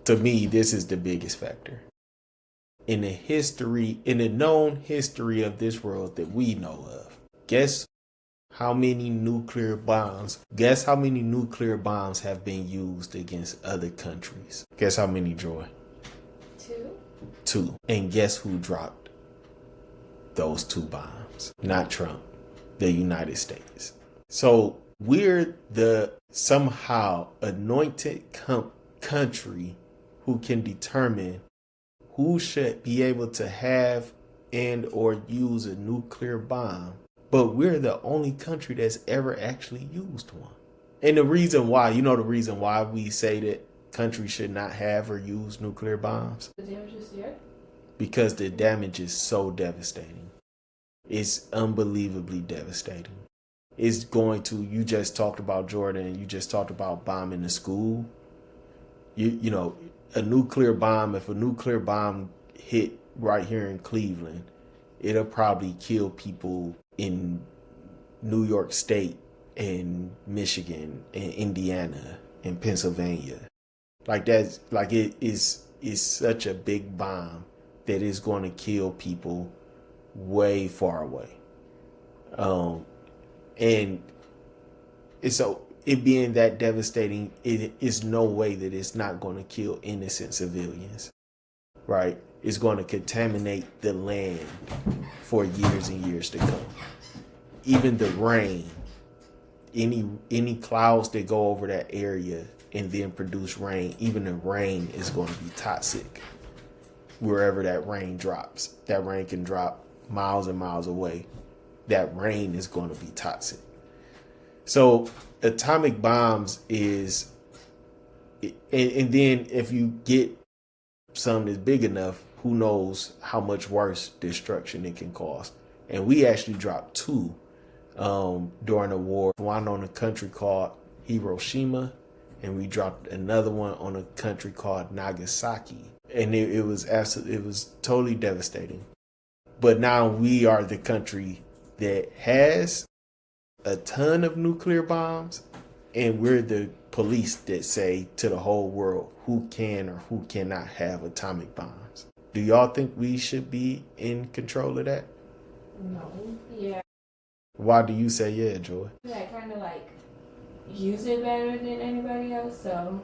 To me, this is the biggest factor. In the known history of this world that we know of, guess how many nuclear bombs have been used against other countries? Guess how many, Joy? Two. And guess who dropped those two bombs? Not Trump, the United States. So we're the somehow anointed country who can determine who should be able to have and or use a nuclear bomb. But we're the only country that's ever actually used one. And the reason why we say that countries should not have or use nuclear bombs? The damage is there? Because the damage is so devastating. It's unbelievably devastating. It's going to, you just talked about Jordan, you just talked about bombing the school. You know, if a nuclear bomb hit right here in Cleveland, it'll probably kill people in New York State and Michigan and Indiana and Pennsylvania. It is such a big bomb that is going to kill people way far away. And so it being that devastating, it is no way that it's not going to kill innocent civilians, right? It's going to contaminate the land for years and years to come. Even the rain, any clouds that go over that area and then produce rain, even the rain is going to be toxic wherever that rain drops. That rain can drop miles and miles away. That rain is going to be toxic. So atomic bombs is, and then if you get some that's big enough, who knows how much worse destruction it can cause. And we actually dropped two during the war. One on a country called Hiroshima, and we dropped another one on a country called Nagasaki. And it was totally devastating. But now we are the country that has a ton of nuclear bombs, and we're the police that say to the whole world who can or who cannot have atomic bombs. Do y'all think we should be in control of that? No. Yeah. Why do you say yeah, Joy? I kind of use it better than anybody else, so.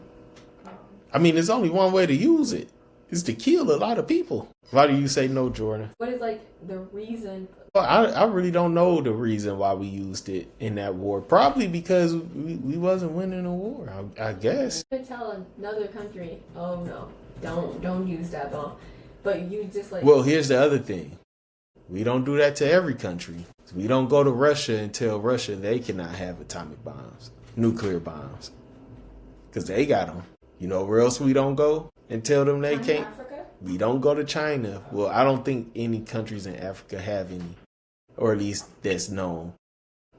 I mean, there's only one way to use it. It's to kill a lot of people. Why do you say no, Jordan? What is the reason? Well, I really don't know the reason why we used it in that war. Probably because we wasn't winning the war, I guess. You could tell another country, oh no, don't use that bomb. But you just Well, here's the other thing. We don't do that to every country. We don't go to Russia and tell Russia they cannot have atomic bombs, nuclear bombs, because they got them. You know where else we don't go and tell them they can't? Africa? We don't go to China. Well, I don't think any countries in Africa have any, or at least that's known.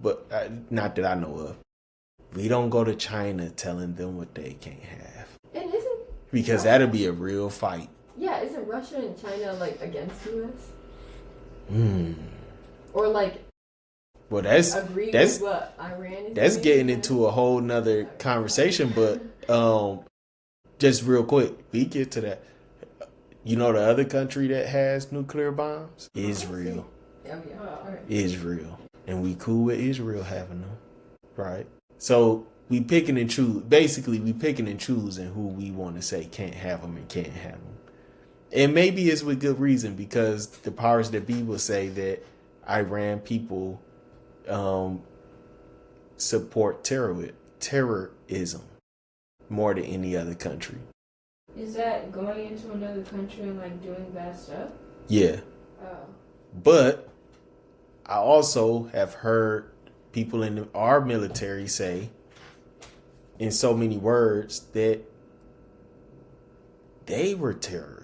But not that I know of. We don't go to China telling them what they can't have. And isn't because that'll be a real fight. Yeah, isn't Russia and China against US? Or well, that's with what Iran is. That's getting into a whole nother conversation, but just real quick, we get to that. You know the other country that has nuclear bombs? Israel. Oh yeah. Right. Israel. And we cool with Israel having them. Right? So we picking and choose. Basically, we picking and choosing who we want to say can't have them and can't have them. And maybe it's with good reason, because the powers that be will say that Iran people support terrorism more than any other country. Is that going into another country and doing bad stuff? Yeah. Oh. But I also have heard people in our military say, in so many words, that they were terrorists.